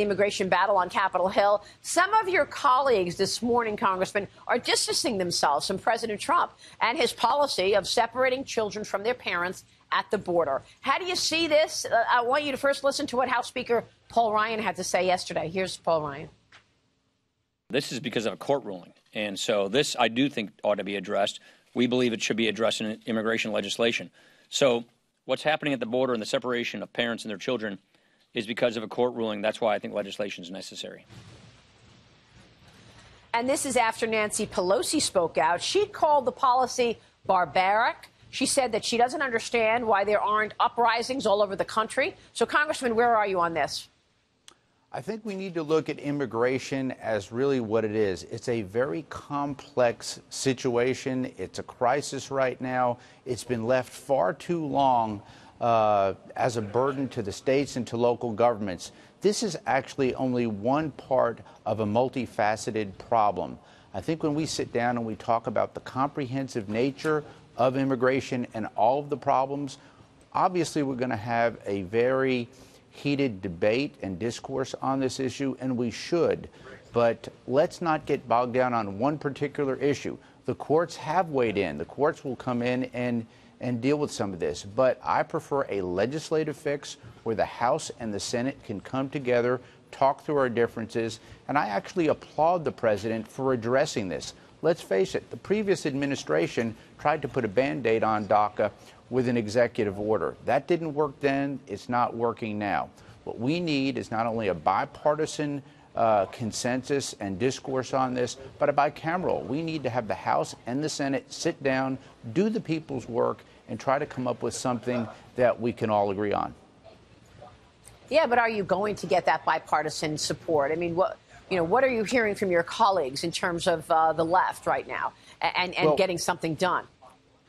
immigration battle on Capitol Hill. Some of your colleagues this morning, Congressman, are distancing themselves from President Trump and his policy of separating children from their parents at the border. How do you see this? I want you to first listen to what House Speaker Paul Ryan had to say yesterday. Here's Paul Ryan. This is because of a court ruling. And so this, I do think, ought to be addressed. We believe it should be addressed in immigration legislation. So what's happening at the border and the separation of parents and their children is because of a court ruling. That's why I think legislation is necessary. And this is after Nancy Pelosi spoke out. She called the policy barbaric. She said that she doesn't understand why there aren't uprisings all over the country. So, Congressman, where are you on this? I think we need to look at immigration as really what it is. It's a very complex situation. It's a crisis right now. It's been left far too long as a burden to the states and to local governments. This is actually only one part of a multifaceted problem. I think when we sit down and we talk about the comprehensive nature of immigration and all of the problems, obviously we're going to have a very heated debate and discourse on this issue, and we should. But let's not get bogged down on one particular issue. The courts have weighed in. The courts will come in and deal with some of this. But I prefer a legislative fix where the House and the Senate can come together, talk through our differences, and I actually applaud the president for addressing this. Let's face it, the previous administration tried to put a Band-Aid on DACA with an executive order. That didn't work then. It's not working now. What we need is not only a bipartisan consensus and discourse on this, but a bicameral. We need to have the House and the Senate sit down, do the people's work, and try to come up with something that we can all agree on. Yeah, but are you going to get that bipartisan support? I mean, what are you hearing from your colleagues in terms of the left right now and getting something done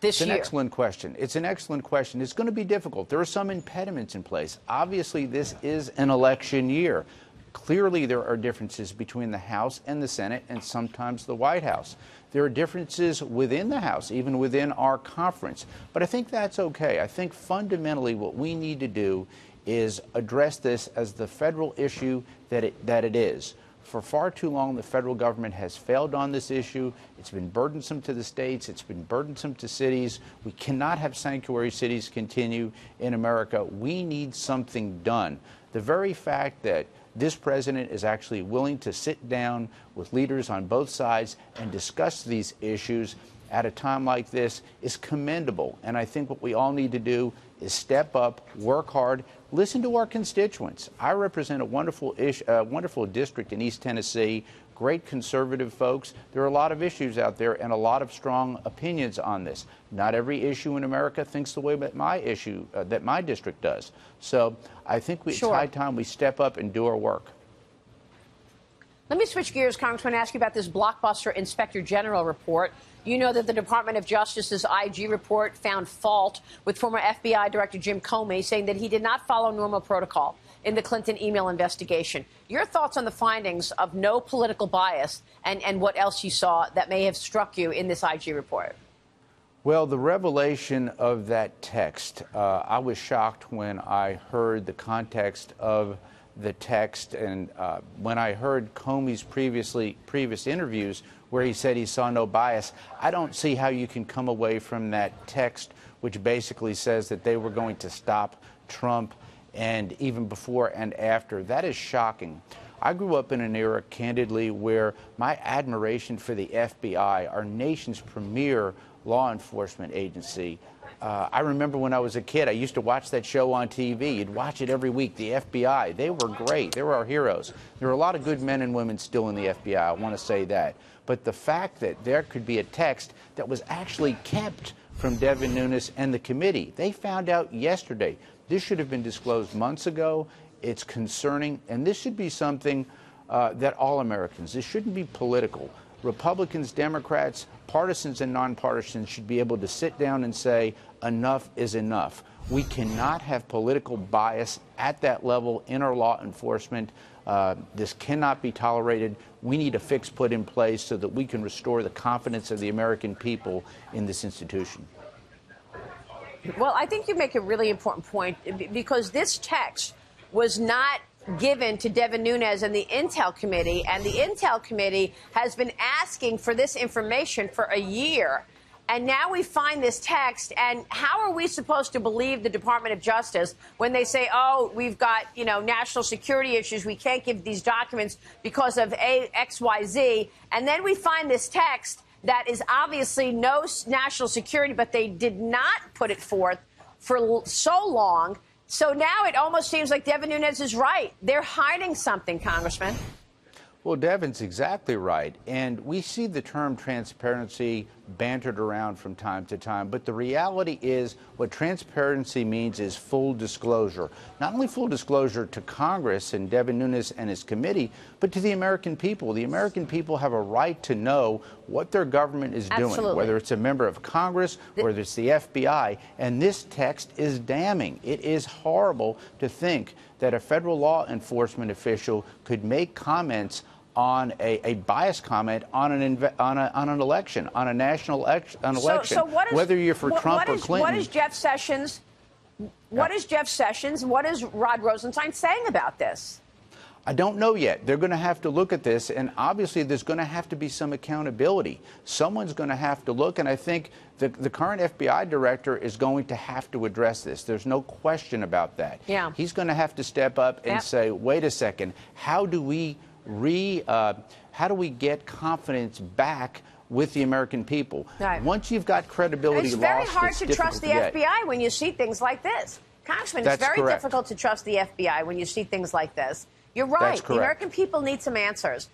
this year? It's an excellent question. It's an excellent question. It's going to be difficult. There are some impediments in place. Obviously, this is an election year. Clearly, there are differences between the House and the Senate and sometimes the White House. There are differences within the House, even within our conference. But I think that's okay. I think fundamentally what we need to do is address this as the federal issue that it is. For far too long, the federal government has failed on this issue. It's been burdensome to the states. It's been burdensome to cities. We cannot have sanctuary cities continue in America. We need something done. The very fact that this president is actually willing to sit down with leaders on both sides and discuss these issues at a time like this is commendable. And I think what we all need to do is step up, work hard, listen to our constituents. I represent a wonderful district in East Tennessee, great conservative folks. There are a lot of issues out there and a lot of strong opinions on this. Not every issue in America thinks the way that my district does. So I think it's high time we step up and do our work. Let me switch gears, Congressman, and ask you about this blockbuster Inspector General report. You know that the Department of Justice's IG report found fault with former FBI Director Jim Comey, saying that he did not follow normal protocol in the Clinton email investigation. Your thoughts on the findings of no political bias and what else you saw that may have struck you in this IG report? Well, the revelation of that text, I was shocked when I heard the context of the text, and when I heard Comey's previous interviews where he said he saw no bias, I don't see how you can come away from that text, which basically says that they were going to stop Trump, and even before and after. That is shocking. I grew up in an era, candidly, where my admiration for the FBI, our nation's premier law enforcement agency, I remember when I was a kid, I used to watch that show on TV. You'd watch it every week, the FBI. They were great. They were our heroes. There are a lot of good men and women still in the FBI. I want to say that. But the fact that there could be a text that was actually kept from Devin Nunes and the committee, they found out yesterday. This should have been disclosed months ago. It's concerning, and this should be something that all Americans, this shouldn't be political. Republicans, Democrats, partisans and nonpartisans should be able to sit down and say, enough is enough. We cannot have political bias at that level in our law enforcement. This cannot be tolerated. We need a fix put in place so that we can restore the confidence of the American people in this institution. Well, I think you make a really important point, because this text was not given to Devin Nunes and the Intel Committee, and the Intel Committee has been asking for this information for a year. And now we find this text, and how are we supposed to believe the Department of Justice when they say, oh, we've got, national security issues, we can't give these documents because of X, Y, Z, and then we find this text that is obviously no national security, but they did not put it forth for so long. So now it almost seems like Devin Nunes is right. They're hiding something, Congressman. Well, Devin's exactly right. And we see the term transparency bantered around from time to time. But the reality is what transparency means is full disclosure. Not only full disclosure to Congress and Devin Nunes and his committee, but to the American people. The American people have a right to know what their government is doing, whether it's a member of Congress, whether it's the FBI. And this text is damning. It is horrible to think that a federal law enforcement official could make comments on a biased comment on an election, on a national election, so whether you're for Trump or Clinton. What is Jeff Sessions? What is Jeff Sessions? What is Rod Rosenstein saying about this? I don't know yet. They're going to have to look at this, and obviously there's going to have to be some accountability. Someone's going to have to look, and I think the current FBI director is going to have to address this. There's no question about that. Yeah. He's going to have to step up and say, wait a second, how do we get confidence back with the American people? Right. Once you've got credibility it's lost, very hard it's to difficult trust the to get. FBI when you see things like this. Congressman, That's it's very correct. difficult to trust the FBI when you see things like this. You're right. That's correct. The American people need some answers.